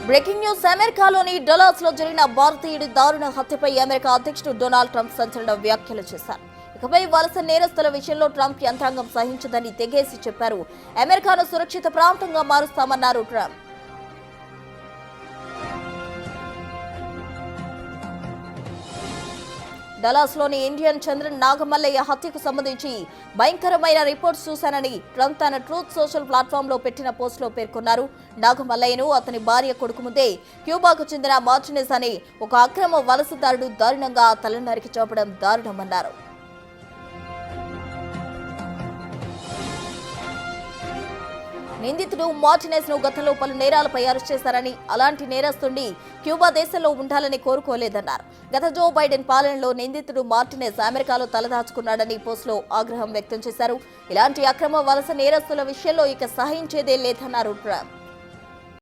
Breaking news అమెరికాలోని Dallas లో జరిగిన భారతీయుడి దారుణ హత్యపై అమెరికా అధ్యక్షుడు డొనాల్డ్ ట్రంప్ సంచలన వ్యాఖ్యలు చేశారు. ఇకపై వలస నేరస్తుల విషయంలో ట్రంప్ యంత్రాంగం సహించదని తెగేసి చెప్పారు. అమెరికాను సురక్షిత ప్రాంతంగా మారుస్తామన్నారు ట్రంప్. డలాస్ లోని ఇండియన్ చంద్రన్ నాగమల్లయ్య హత్యకు సంబంధించి భయంకరమైన రిపోర్ట్స్ చూశానని ట్రంప్ తన ట్రూత్ సోషల్ ప్లాట్ఫామ్ లో పెట్టిన పోస్ట్ లో పేర్కొన్నారు. నాగమల్లయ్యను అతని భార్య కొడుకు ముందే క్యూబాకు చెందిన మార్టినెస్ అనే ఒక అక్రమ వలసదారుడు దారుణంగా తలనరికి చంపడం దారుణమన్నారు. నిందితుడు మార్టినెస్ ను గతంలో పలు నేరాలపై అరెస్ట్ చేశారని, అలాంటి నేరస్తుడిని క్యూబా దేశంలో ఉండాలని కోరుకోలేదన్నారు. గత జో బైడెన్ పాలనలో నిందితుడు మార్టినెస్ అమెరికాలో తలదాచుకున్నాడని పోస్టులో ఆగ్రహం వ్యక్తం చేశారు. ఇలాంటి అక్రమ వలస నేరస్తుల విషయంలో ఇక సహించేదే లేదన్నారు ట్రంప్.